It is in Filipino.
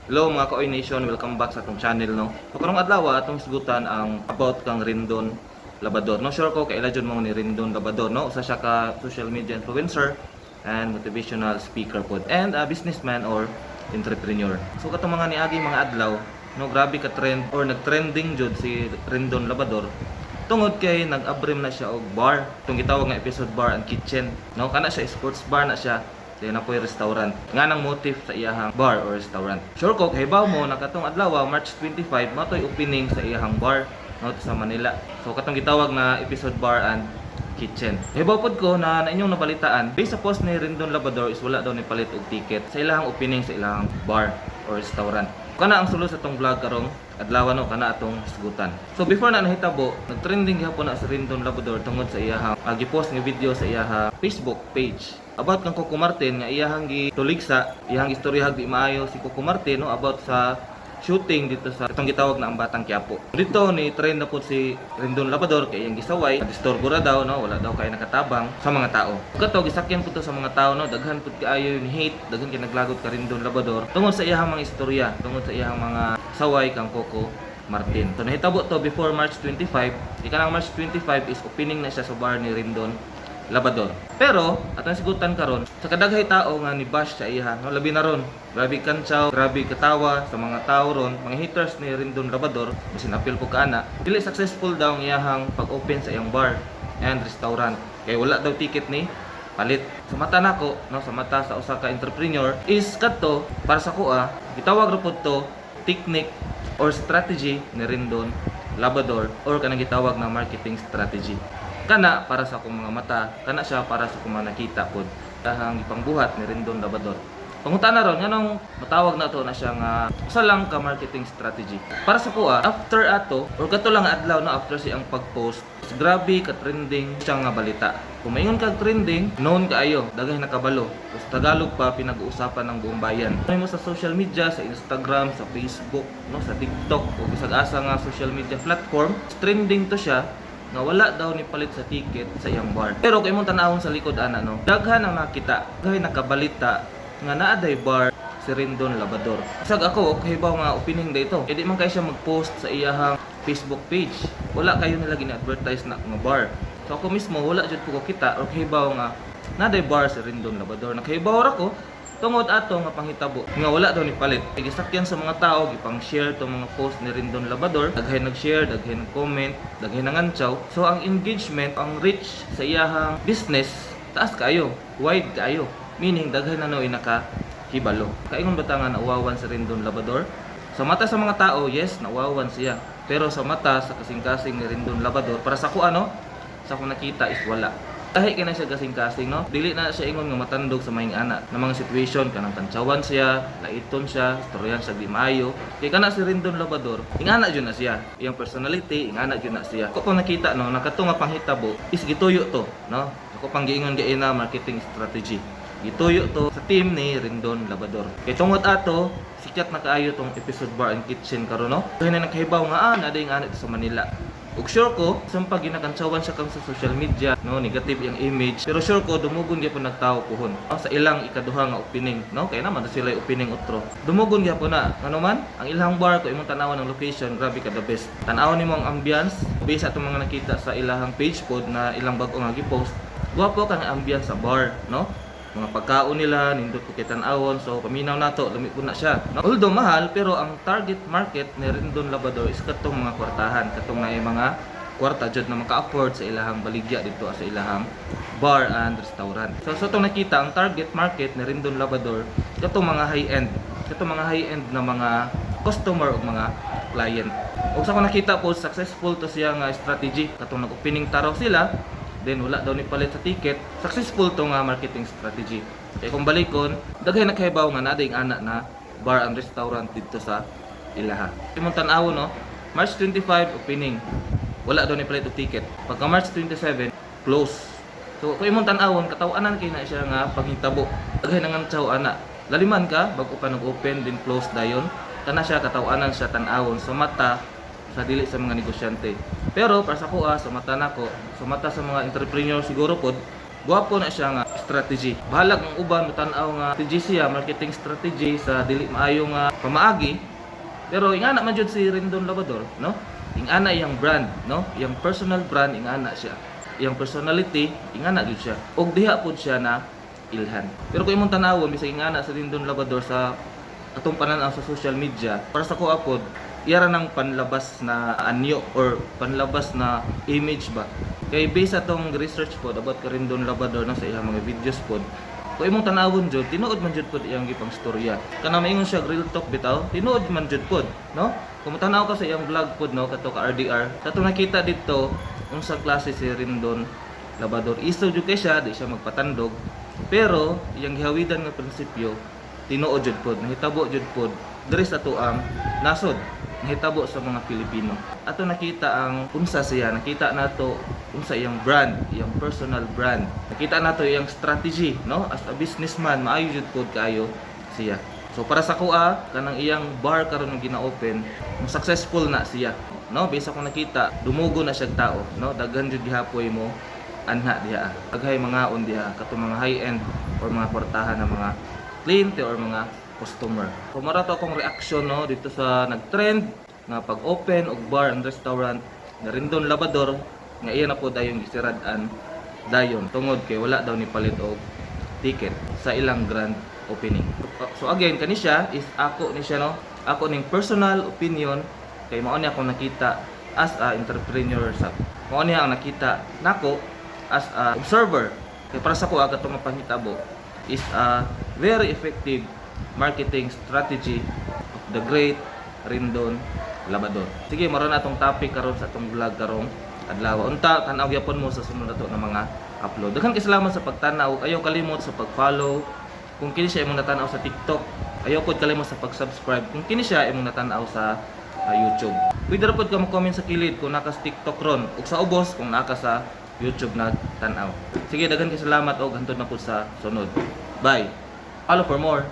Hello mga Kaoy Nation, welcome back sa atong channel no. So karong adlaw atong isgutan ang about kang Rendon Labador. No sure ko kaila jud mo ni Rendon Labador no. Usa siya ka social media influencer and motivational speaker pod and a businessman or entrepreneur. So katong mga niagi mga adlaw, no grabe ka trend or nagtrending jud si Rendon Labador. Tungod kay nag-abrim na siya og bar, itong gitawag nga episode bar and kitchen. No, kana siya sports bar na siya. Kaya na po'y restaurant. Nga nang motif sa iyahang bar or restaurant. Sure ko, hibaw mo na katong adlaw, March 25, matoy opening sa iyahang bar no, sa Manila. So katong gitawag na episode bar and kitchen. Hibaw pod ko na inyong nabalitaan, based sa post ni Rendon Labador is wala daw ni palit og ticket sa ilahang opening sa ilahang bar or restaurant. Kana ang sulod sa itong vlog karong adlaw no, kana atong hisgutan. So before na nahitabo, nagtrending gyapon na si Rendon Labador tungod sa iyahang gipost nga video sa iyahang Facebook page about kang Coco Martin nga iyahang gituligsa, iyahang istorya di maayo si Coco Martin no, about sa shooting dito sa itong gitawag na ang Batang Quiapo. Dito ni trend na po si Rendon Labador kay iyang gisaway, disturbo ra daw no, wala daw kay nakatabang sa mga tao. Kato gisakyan po to sa mga tao no, daghan pud kaayo ni hate, daghan kay naglagot ka Rendon Labador tungod sa iyahang mga istorya, tungod sa iyahang mga saway kang Coco Martin. So nahitabo to before March 25, ikanang March 25 is opening na siya sa bar ni Rendon Labador. Pero atong sigutan karon sa kadaghay tao nga ni bash sa iya, no, labi na ron. Grabe kantsaw, grabe katawa sa mga tao ron, mga haters ni Rendon Labador, bisin apil po kaana. Dili successful daw ang iyahang pag-open sa iyang bar and restaurant. Kay wala daw ticket ni palit. Sa mata nako, no, sa mata sa usa ka entrepreneur is kadto para sa kuha, gitawag ra pod to technique or strategy ni Rendon Labador or kanang gitawag na marketing strategy. Kana para sa akong mga mata, kana siya para sa akong mga nakita pod kahang ipangbuhat ni Rendon Labador. Pangutana ron nganong matawag na to na siya nga usa lang ka marketing strategy. Para sa kuha, after ato or kato lang adlaw na after siyang pag-post, grabe ka trending siya nga balita. Kung mayon kag trending, known kaayo, daghay nakabalo. Sa Tagalog pa pinag-uusapan ng buong bayan. May mo sa social media, sa Instagram, sa Facebook, no, sa TikTok o bisag asa nga social media platform, trending to siya nga wala daw ni palit sa ticket sa iyang bar. Pero kay mong tanawon sa likod ana no, daghan ang nakita, daghan nakabalita nga naa day bar si Rendon Labador. Sag ako kahibaw nga opening dito. Di man kay siya mag-post sa iyahang Facebook page. Wala kayo nila gina-advertise na nga bar. So ako mismo wala jud ko kita or kahibaw nga naa day bar si Rendon Labador. Nakahibaw ra ko tungod ato nga panghitabo nga wala daw ni palit. Gisakyan sa mga tao gipang share tong mga post ni Rendon Labador, daghay nag-share, daghay nag-comment, daghay nangantsaw. So ang engagement, ang reach sa iyahang business taas kaayo, wide kaayo. Meaning daghay na noy nakahibalo. Kaingon bata nga nauwawan si Rendon Labador? Sa mata sa mga tao, yes, nauwawan siya. Pero sa mata sa kasing-kasing ni Rendon Labador, para sa ko ano, sa akong nakita is wala. Kahit kaya na siya kasing-kasing, no? Dili na siya ingon nga matandog sa maing ana na mga situation, kanang tantsawan siya, laiton siya, istoryan siya di maayo. Kaya kana si Rendon Labador, ingana dyan na siya. Iyang personality, ingana dyan na siya. Ako pang nakita, no, nakatunga pang hitabo, is gituyo to, no? Ako pang giingon gain na marketing strategy. Gituyo to sa team ni Rendon Labador. Kaya tungod ato, sikat na kaayo tong episode bar and kitchen karon no? Kaya na nakahibaw nga, naday nga sa Manila. Ug sure ko, sumpa ginakantsawan siya kang sa social media, no, negative yung image. Pero sure ko, dumugon gyapon nagtao pohon. Sa ilang ikaduha nga opening, no, kaya naman sila opening utro. Dumugon gyapon na. Ano man, ang ilang bar ko imong tanawan ng location, grabe ka the best. Tanawon nimo ang ambience, based sa itong mga nakita sa ilahang page pod na ilang bag-o nga gi-post. Guwapo kang ambience sa bar, no? Mga pagkaon nila, nindot ko kitan-awon, so paminaw nato, lami po na siya. No? Although mahal, pero ang target market ni Rendon Labador is katong mga kwartahan, katong na mga kwarta jud na maka-afford sa ilahang baligya dito sa ilahang bar and restaurant. So itong nakita, ang target market ni Rendon Labador, katong mga high-end, katong mga high-end na mga customer o mga client. O sa ko nakita po, successful to siya nga strategy, katong nag-opening taraw sila, then wala daw ni palit sa ticket, successful to nga marketing strategy. Kaya kung balikon, daghay nakahibaw nga naday ana na bar and restaurant dito sa ilaha. Imong tan-aw no, March 25 opening. Wala daw ni palit og ticket. Pagka March 27 close. So kung imong tan-awon kataw-anan kay na siya nga paghitabo. Daghay nangantsaw ana. Laliman ka bago pa nag-open then close dayon. Kana siya kataw-anan siya tan-awon sa mata sa dili sa mga negosyante. Pero para sa kuha, sa mata nako, sa mata sa mga entrepreneur siguro pod, Guwapo na siya nga strategy. Bahalag ang uban tan-aw nga strategy siya, marketing strategy sa dili maayo nga pamaagi. Pero ingana man jud si Rendon Labador, no? Ingana iyang brand, no? Iyang personal brand ingana siya. Iyang personality ingana jud siya. Og diha pud siya na ilhan. Pero kung imong tan-awon bisag ingana sa Rendon Labador sa atong pananaw sa social media, para sa ko apod iyara ng panlabas na anyo or panlabas na image ba. Kay based atong research pod about ka Rendon Labador na sa iyang mga videos pod, kung imong tanawon jud tinuod man jud pod iyang gipang storya. Kana maingon siya real talk bitaw, tinuod man jud pod, no? Kung tanaw ka sa iyang vlog pod no kato ka RDR, kato nakita dito unsa klase si Rendon Labador. Iso jud kay siya, di siya magpatandog. Pero iyang gihawidan nga prinsipyo tinuod jud pod, nahitabo jud pod diri sa tuang nasod, nahitabo sa mga Pilipino. Ato nakita ang unsa siya, nakita nato unsa iyang brand, iyang personal brand. Nakita nato iyang strategy, no? As a businessman, maayo jud pod kaayo siya. So para sa kuha, kanang iyang bar karon nga gina-open, successful na siya, no? Bisa ko nakita, dumugo na siya tao, no? Daghan jud gihapoy mo anha diha. Aghay mga on diha kato mga high-end or mga portahan ng mga kliyente or mga customer. So mara to akong reaction no dito sa nag-trend nga pag-open og bar and restaurant na Rendon Labador nga iya na po dayong gisirad-an dayon tungod kay wala daw ni palit og ticket sa ilang grand opening. So again kani siya is ako ni siya no, ako ning personal opinion kay mao ni ako nakita as a entrepreneur sa. Mao ni ang nakita nako as a observer. Kay para sa ko aga to mapangitabo is a very effective marketing strategy of the great Rendon Labador. Sige, maro na atong topic karon sa atong vlog karong adlaw. Unta tan-aw gyapon mo sa sunod nato nga mga upload. Daghan kay salamat sa pagtan-aw. Ayaw kalimot sa pag-follow. Kung kini siya imong natanaw sa TikTok, ayaw pod kalimot sa pag-subscribe. Kung kini siya imong natanaw sa YouTube. Pwede ra pod ka mo-comment sa kilid kung naka sa TikTok ron ug sa ubos kung naka sa YouTube na tan-aw. Sige, daghan kay salamat og hantod na po sa sunod. Bye. Follow for more.